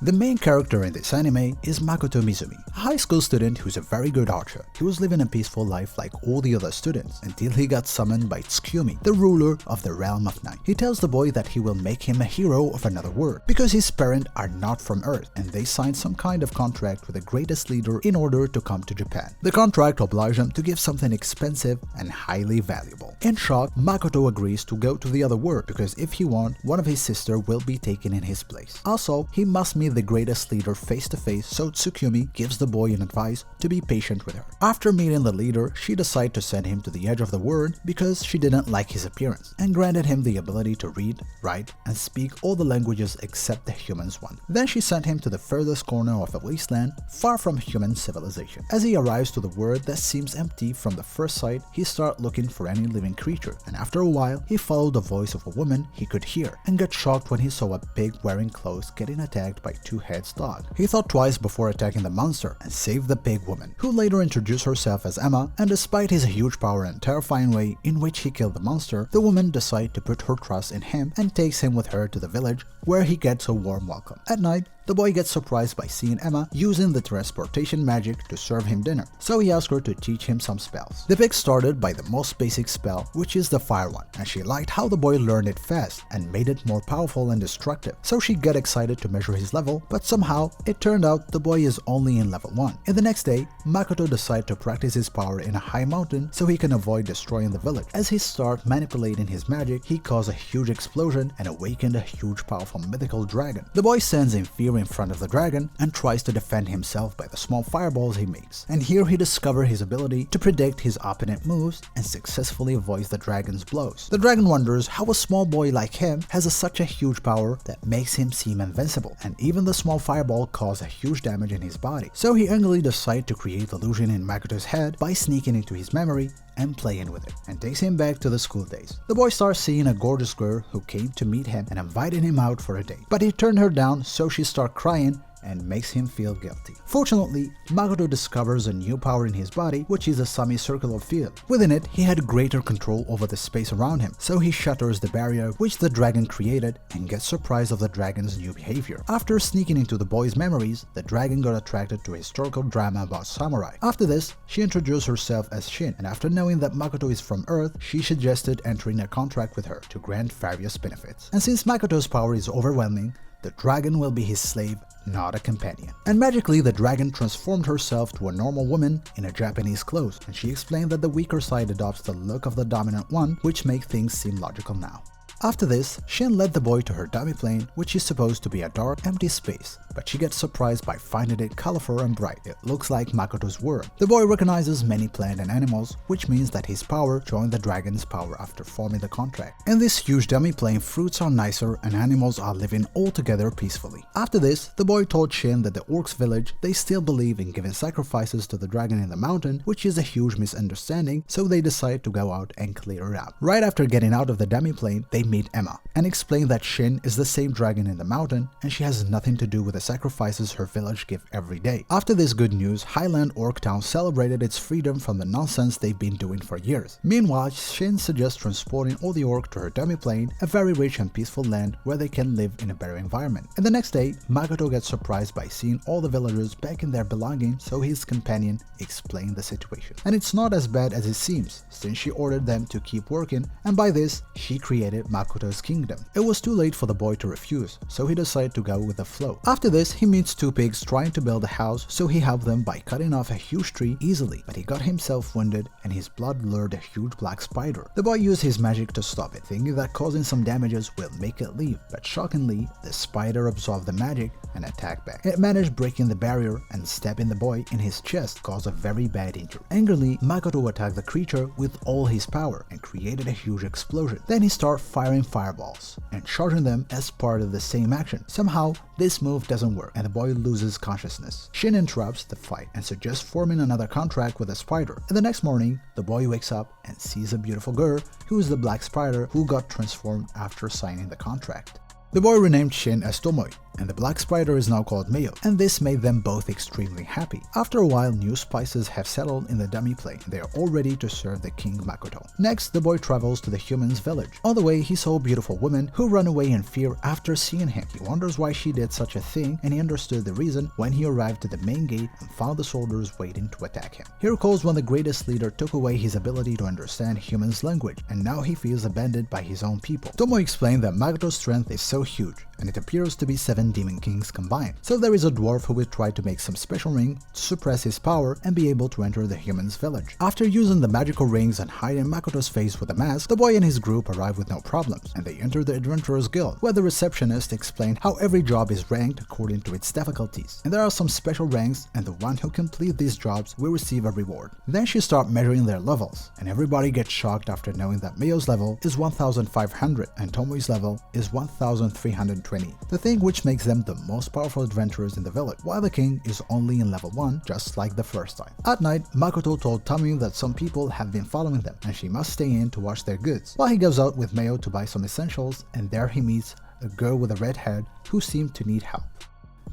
The main character in this anime is Makoto Misumi, a high school student who's a very good archer. He was living a peaceful life like all the other students until he got summoned by Tsukumi, the ruler of the realm of night. He tells the boy that he will make him a hero of another world because his parents are not from Earth and they signed some kind of contract with the greatest leader in order to come to Japan. The contract obliges him to give something expensive and highly valuable. In shock, Makoto agrees to go to the other world because if he won, one of his sisters will be taken in his place. Also, he must meet the greatest leader face to face, so Tsukumi gives the boy an advice to be patient with her. After meeting the leader, she decides to send him to the edge of the world because she didn't like his appearance and granted him the ability to read, write, and speak all the languages except the humans one. Then she sent him to the furthest corner of a wasteland far from human civilization. As he arrives to the world that seems empty from the first sight, he starts looking for any living creature, and after a while, he followed the voice of a woman he could hear and got shocked when he saw a pig wearing clothes getting attacked by two-headed dog. He thought twice before attacking the monster and saved the pig woman, who later introduced herself as Emma, and despite his huge power and terrifying way in which he killed the monster, the woman decides to put her trust in him and takes him with her to the village where he gets a warm welcome. At night, the boy gets surprised by seeing Emma using the transportation magic to serve him dinner, so he asks her to teach him some spells. The pig started by the most basic spell, which is the fire one, and she liked how the boy learned it fast and made it more powerful and destructive, so she got excited to measure his level, but somehow it turned out the boy is only in level 1. And the next day, Makoto decides to practice his power in a high mountain so he can avoid destroying the village. As he starts manipulating his magic, he caused a huge explosion and awakened a huge powerful mythical dragon. The boy stands in fear in front of the dragon and tries to defend himself by the small fireballs he makes. And here he discovers his ability to predict his opponent moves and successfully avoids the dragon's blows. The dragon wonders how a small boy like him has such a huge power that makes him seem invincible, and even the small fireball causes a huge damage in his body. So he angrily decides to create illusion in Makoto's head by sneaking into his memory and playing with it, and takes him back to the school days. The boy starts seeing a gorgeous girl who came to meet him and invited him out for a date, but he turned her down, so she starts crying and makes him feel guilty. Fortunately, Makoto discovers a new power in his body, which is a semicircular field. Within it, he had greater control over the space around him, so he shatters the barrier which the dragon created and gets surprised of the dragon's new behavior. After sneaking into the boy's memories, the dragon got attracted to a historical drama about samurai. After this, she introduced herself as Shin, and after knowing that Makoto is from Earth, she suggested entering a contract with her to grant various benefits. And since Makoto's power is overwhelming, the dragon will be his slave, not a companion. And magically, the dragon transformed herself to a normal woman in a Japanese clothes, and she explained that the weaker side adopts the look of the dominant one, which makes things seem logical now. After this, Shin led the boy to her dummy plane, which is supposed to be a dark, empty space, but she gets surprised by finding it colorful and bright. It looks like Makoto's world. The boy recognizes many plants and animals, which means that his power joined the dragon's power after forming the contract. In this huge dummy plane, fruits are nicer and animals are living all together peacefully. After this, the boy told Shin that the orcs village, they still believe in giving sacrifices to the dragon in the mountain, which is a huge misunderstanding, so they decide to go out and clear it out. Right after getting out of the dummy plane, they meet Emma and explain that Shin is the same dragon in the mountain and she has nothing to do with the sacrifices her village give every day. After this good news, Highland Orc Town celebrated its freedom from the nonsense they've been doing for years. Meanwhile, Shin suggests transporting all the orc to her dummy plane, a very rich and peaceful land where they can live in a better environment. And the next day, Makoto gets surprised by seeing all the villagers back in their belongings, so his companion explained the situation. And it's not as bad as it seems, since she ordered them to keep working, and by this, she created Makoto's kingdom. It was too late for the boy to refuse, so he decided to go with the flow. After this, he meets two pigs trying to build a house, so he helped them by cutting off a huge tree easily, but he got himself wounded and his blood lured a huge black spider. The boy used his magic to stop it, thinking that causing some damages will make it leave, but shockingly, the spider absorbed the magic and attacked back. It managed breaking the barrier and stabbing the boy in his chest, caused a very bad injury. Angrily, Makoto attacked the creature with all his power and created a huge explosion. Then he started firing fireballs and charging them as part of the same action. Somehow, this move doesn't work and the boy loses consciousness. Shin interrupts the fight and suggests forming another contract with the spider. And the next morning, the boy wakes up and sees a beautiful girl who is the black spider who got transformed after signing the contract. The boy renamed Shin as Tomoe, and the black spider is now called Mayo, and this made them both extremely happy. After a while, new spices have settled in the dummy plane, and they are all ready to serve the king Makoto. Next, the boy travels to the human's village. On the way, he saw a beautiful woman who ran away in fear after seeing him. He wonders why she did such a thing, and he understood the reason when he arrived at the main gate and found the soldiers waiting to attack him. He recalls when the greatest leader took away his ability to understand humans' language, and now he feels abandoned by his own people. Tomoe explained that Makoto's strength is so huge, and it appears to be 7 demon kings combined. So there is a dwarf who will try to make some special ring to suppress his power and be able to enter the human's village. After using the magical rings and hiding Makoto's face with a mask, the boy and his group arrive with no problems, and they enter the Adventurers Guild, where the receptionist explained how every job is ranked according to its difficulties. And there are some special ranks, and the one who complete these jobs will receive a reward. Then she starts measuring their levels, and everybody gets shocked after knowing that Mayo's level is 1500 and Tomoe's level is 1320. The thing which makes them the most powerful adventurers in the village, while the king is only in level 1, just like the first time. At night, Makoto told Tomoe that some people have been following them, and she must stay in to watch their goods, while he goes out with Mayo to buy some essentials, and there he meets a girl with a red head who seemed to need help.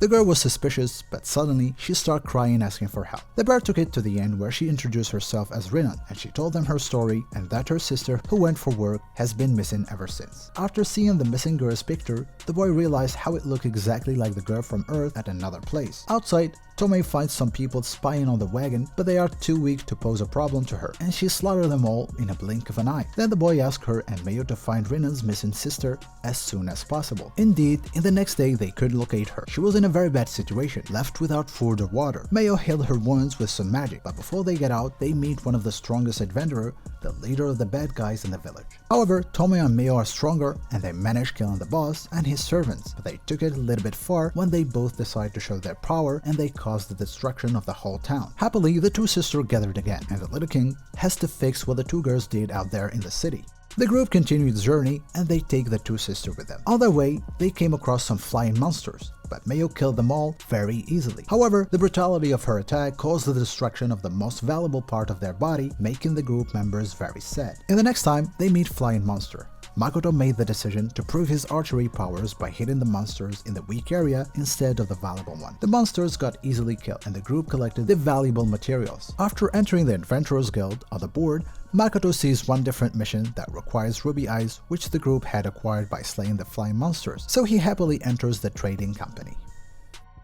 The girl was suspicious, but suddenly she started crying asking for help. The bear took it to the end where she introduced herself as Rinan, and she told them her story and that her sister, who went for work, has been missing ever since. After seeing the missing girl's picture, the boy realized how it looked exactly like the girl from Earth at another place. Outside, Tomoe finds some people spying on the wagon, but they are too weak to pose a problem to her, and she slaughters them all in a blink of an eye. Then the boy asks her and Mayo to find Rinan's missing sister as soon as possible. Indeed, in the next day they could locate her. She was in a very bad situation, left without food or water. Mayo healed her wounds with some magic, but before they get out, they meet one of the strongest adventurers, the leader of the bad guys in the village. However, Tomoe and Mayo are stronger, and they manage killing the boss and his servants, but they took it a little bit far when they both decide to show their power, and they caused the destruction of the whole town. Happily, the two sisters gathered again, and the little king has to fix what the two girls did out there in the city. The group continued the journey, and they take the two sisters with them. On their way, they came across some flying monsters, but Mayo killed them all very easily. However, the brutality of her attack caused the destruction of the most valuable part of their body, making the group members very sad. In the next time, they meet Flying Monster. Makoto made the decision to prove his archery powers by hitting the monsters in the weak area instead of the valuable one. The monsters got easily killed, and the group collected the valuable materials. After entering the Adventurers Guild on the board, Makoto sees one different mission that requires ruby eyes, which the group had acquired by slaying the flying monsters, so he happily enters the trading company.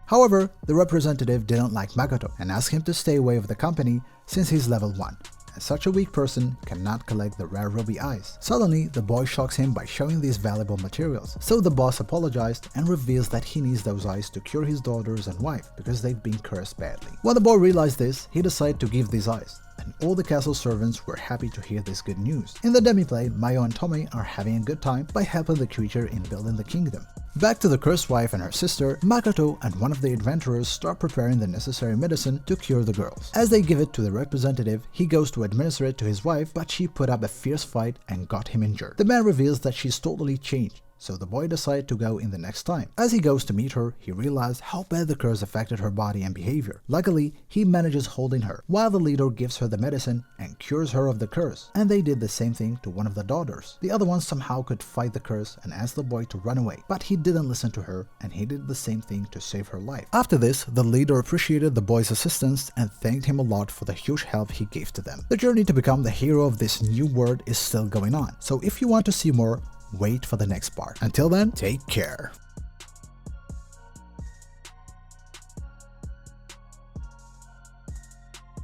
However, the representative didn't like Makoto and asked him to stay away from the company since he's level 1. And such a weak person cannot collect the rare ruby eyes. Suddenly, the boy shocks him by showing these valuable materials, so the boss apologized and reveals that he needs those eyes to cure his daughters and wife because they've been cursed badly. When the boy realized this, he decided to give these eyes, and all the castle servants were happy to hear this good news. In the demi-play, Mayo and Tomoe are having a good time by helping the creature in building the kingdom. Back to the cursed wife and her sister, Makoto and one of the adventurers start preparing the necessary medicine to cure the girls. As they give it to the representative, he goes to administer it to his wife, but she put up a fierce fight and got him injured. The man reveals that she's totally changed, so the boy decided to go in the next time. As he goes to meet her, he realized how bad the curse affected her body and behavior. Luckily, he manages holding her, while the leader gives her the medicine and cures her of the curse, and they did the same thing to one of the daughters. The other one somehow could fight the curse and asked the boy to run away, but he didn't listen to her, and he did the same thing to save her life. After this, the leader appreciated the boy's assistance and thanked him a lot for the huge help he gave to them. The journey to become the hero of this new world is still going on, so if you want to see more, wait for the next part. Until then, take care.